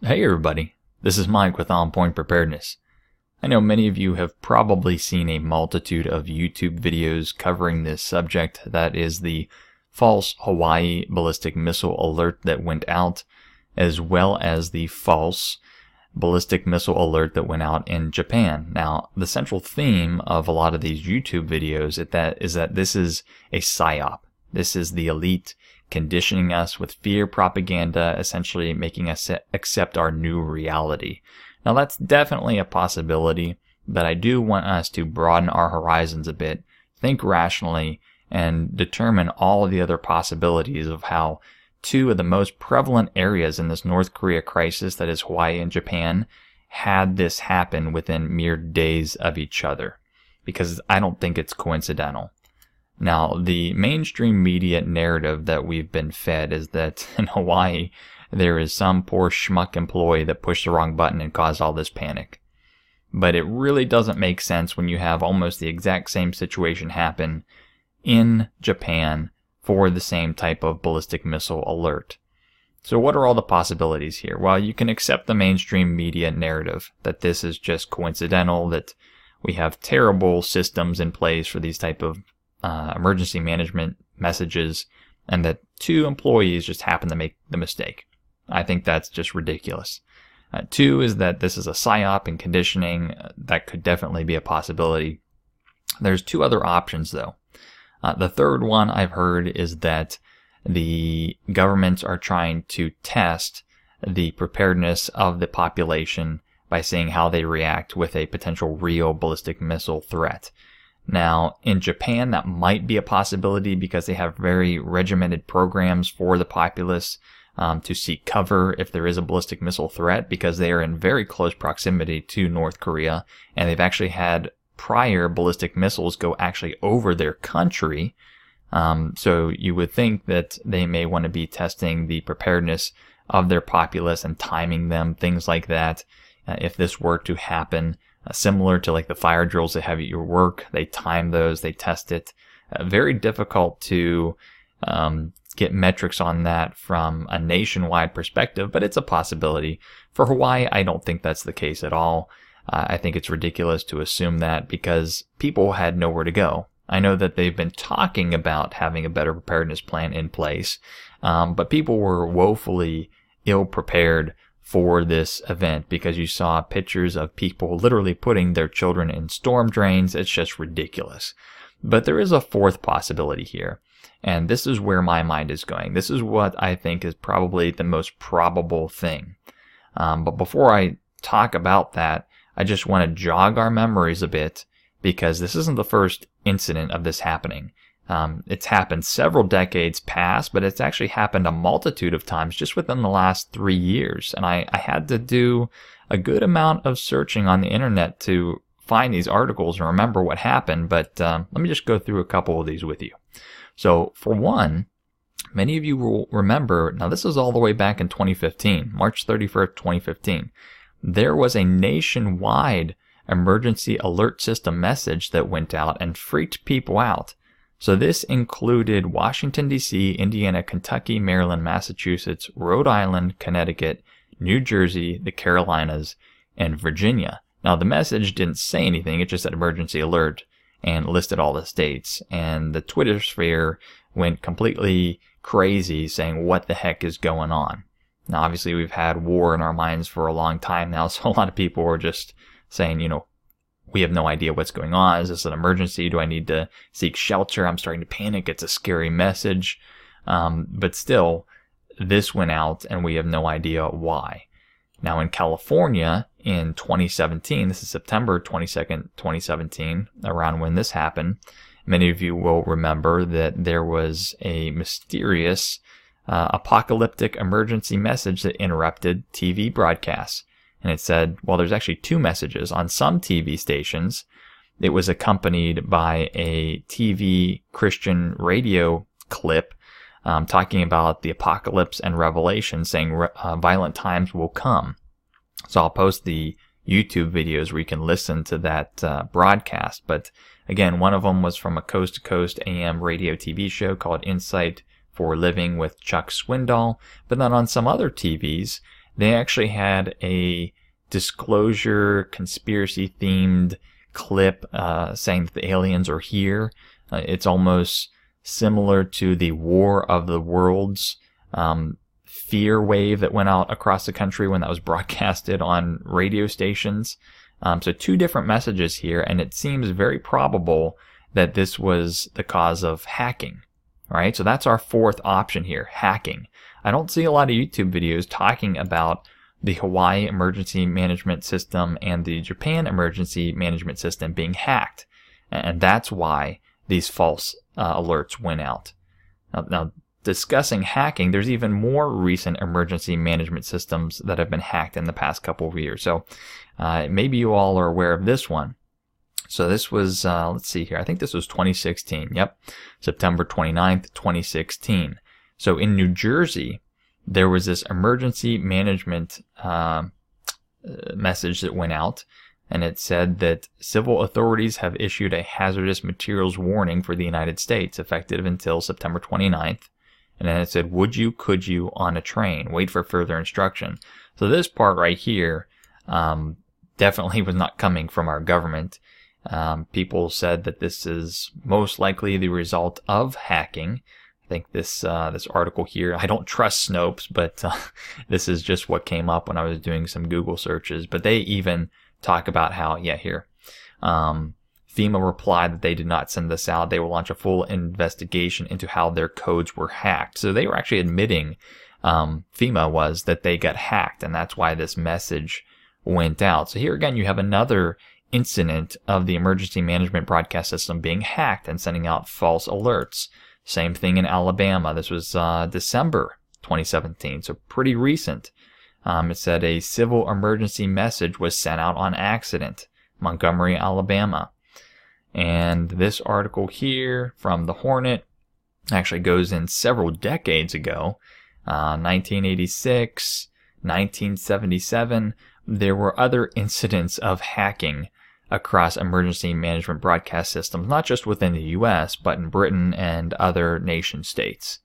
Hey everybody, this is Mike with On Point Preparedness. I know many of you have probably seen a multitude of YouTube videos covering this subject, that is the false Hawaii ballistic missile alert that went out, as well as the false ballistic missile alert that went out in Japan. Now, the central theme of a lot of these YouTube videos is that this is a psyop. This is the elite conditioning us with fear propaganda, essentially making us accept our new reality. Now, that's definitely a possibility, but I do want us to broaden our horizons a bit, think rationally, and determine all of the other possibilities of how two of the most prevalent areas in this North Korea crisis, that is Hawaii and Japan, had this happen within mere days of each other, because I don't think it's coincidental. Now, the mainstream media narrative that we've been fed is that in Hawaii, there is some poor schmuck employee that pushed the wrong button and caused all this panic. But it really doesn't make sense when you have almost the exact same situation happen in Japan for the same type of ballistic missile alert. So what are all the possibilities here? Well, you can accept the mainstream media narrative that this is just coincidental, that we have terrible systems in place for these type of emergency management messages, and that two employees just happen to make the mistake. I think that's just ridiculous. Two is that this is a psyop and conditioning. That could definitely be a possibility. There's two other options, though. The third one I've heard is that the governments are trying to test the preparedness of the population by seeing how they react with a potential real ballistic missile threat. Now, in Japan, that might be a possibility because they have very regimented programs for the populace to seek cover if there is a ballistic missile threat, because they are in very close proximity to North Korea, and they've actually had prior ballistic missiles go actually over their country. So you would think that they may want to be testing the preparedness of their populace and timing them, things like that. If this were to happen, similar to like the fire drills they have at your work, they time those, they test it. Very difficult to get metrics on that from a nationwide perspective, but it's a possibility. For Hawaii, I don't think that's the case at all. I think it's ridiculous to assume that because people had nowhere to go. I know that they've been talking about having a better preparedness plan in place, but people were woefully ill prepared for this event because you saw pictures of people literally putting their children in storm drains. It's just ridiculous. But there is a fourth possibility here, and this is where my mind is going. This is what I think is probably the most probable thing. But before I talk about that, I just want to jog our memories a bit, because this isn't the first incident of this happening. It's happened several decades past, but it's actually happened a multitude of times just within the last 3 years. And I had to do a good amount of searching on the internet to find these articles and remember what happened. But let me just go through a couple of these with you. So for one, many of you will remember, now this is all the way back in 2015, March 31st, 2015. There was a nationwide emergency alert system message that went out and freaked people out. So this included Washington, D.C., Indiana, Kentucky, Maryland, Massachusetts, Rhode Island, Connecticut, New Jersey, the Carolinas, and Virginia. Now, the message didn't say anything. It just said emergency alert and listed all the states. And the Twitter sphere went completely crazy saying, what the heck is going on? Now, obviously, we've had war in our minds for a long time now, so a lot of people were just saying, we have no idea what's going on. Is this an emergency? Do I need to seek shelter? I'm starting to panic. It's a scary message. But still, this went out and we have no idea why. Now in California in 2017, this is September 22nd, 2017, around when this happened, many of you will remember that there was a mysterious apocalyptic emergency message that interrupted TV broadcasts. And it said, well, there's actually two messages. On some TV stations, it was accompanied by a TV Christian radio clip talking about the apocalypse and Revelation, saying violent times will come. So I'll post the YouTube videos where you can listen to that broadcast. But again, one of them was from a coast-to-coast AM radio TV show called Insight for Living with Chuck Swindoll. But then on some other TVs, they actually had a disclosure conspiracy themed clip saying that the aliens are here. It's almost similar to the War of the Worlds fear wave that went out across the country when that was broadcasted on radio stations. So two different messages here, and it seems very probable that this was the cause of hacking. All right, so that's our fourth option here, hacking. I don't see a lot of YouTube videos talking about the Hawaii emergency management system and the Japan emergency management system being hacked. And that's why these false alerts went out. Now, discussing hacking, there's even more recent emergency management systems that have been hacked in the past couple of years. So maybe you all are aware of this one. So this was, let's see here, I think this was 2016. Yep, September 29th, 2016. So in New Jersey, there was this emergency management message that went out, and it said that civil authorities have issued a hazardous materials warning for the United States, effective until September 29th. And then it said, would you, could you, on a train, wait for further instruction. So this part right here definitely was not coming from our government. People said that this is most likely the result of hacking. I think this article here, I don't trust Snopes, but this is just what came up when I was doing some Google searches. But they even talk about how, FEMA replied that they did not send this out. They will launch a full investigation into how their codes were hacked. So they were actually admitting, FEMA was, that they got hacked, and that's why this message went out. So here again, you have another incident of the emergency management broadcast system being hacked and sending out false alerts. Same thing in Alabama. This was December 2017, so pretty recent. It said a civil emergency message was sent out on accident, Montgomery, Alabama. And this article here from the Hornet actually goes in several decades ago, 1986, 1977. There were other incidents of hacking across emergency management broadcast systems, not just within the U.S., but in Britain and other nation states.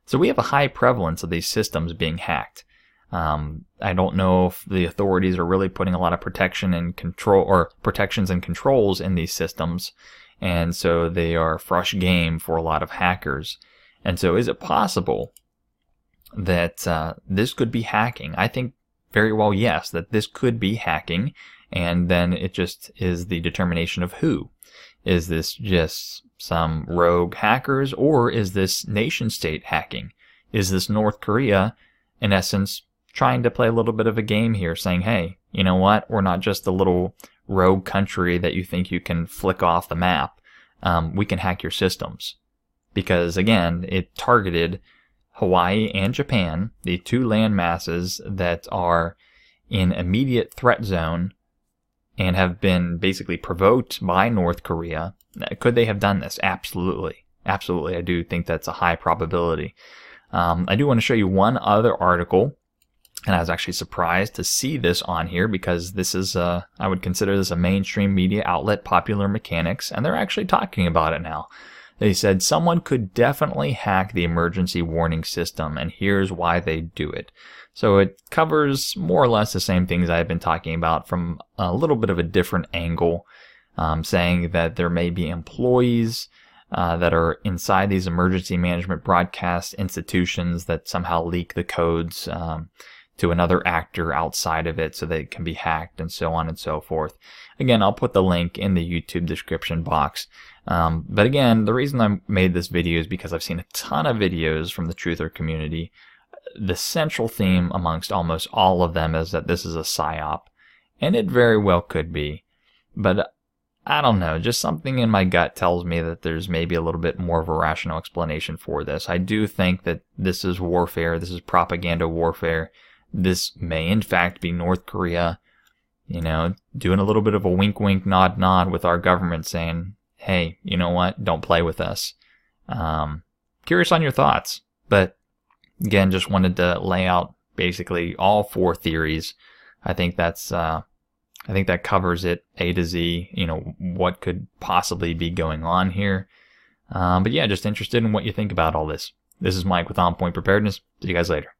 So we have a high prevalence of these systems being hacked. I don't know if the authorities are really putting a lot of protection and control, or protections and controls in these systems, and so they are fresh game for a lot of hackers. And so is it possible that this could be hacking? I think very well, yes, that this could be hacking, and then it just is the determination of who. Is this just some rogue hackers, or is this nation state hacking? Is this North Korea, in essence, trying to play a little bit of a game here, saying, hey, you know what, we're not just a little rogue country that you think you can flick off the map. We can hack your systems. Because, again, it targeted Hawaii and Japan, the two land masses that are in immediate threat zone and have been basically provoked by North Korea. Could they have done this? Absolutely. Absolutely. I do think that's a high probability. I do want to show you one other article, and I was actually surprised to see this on here because this is, I would consider this a mainstream media outlet, Popular Mechanics, and they're actually talking about it now. They said someone could definitely hack the emergency warning system, and here's why they do it. So it covers more or less the same things I've been talking about from a little bit of a different angle, saying that there may be employees that are inside these emergency management broadcast institutions that somehow leak the codes to another actor outside of it so they can be hacked, and so on and so forth. Again, I'll put the link in the YouTube description box. But again, the reason I made this video is because I've seen a ton of videos from the truther community. The central theme amongst almost all of them is that this is a psyop, and it very well could be. But I don't know, just something in my gut tells me that there's maybe a little bit more of a rational explanation for this. I do think that this is warfare, this is propaganda warfare. This may in fact be North Korea, you know, doing a little bit of a wink wink nod nod with our government saying, hey, you know what, don't play with us. Curious on your thoughts, but again, just wanted to lay out basically all four theories. I think that's I think that covers it A to Z, you know, what could possibly be going on here. But yeah, just interested in what you think about all this. This is Mike with On Point Preparedness. See you guys later.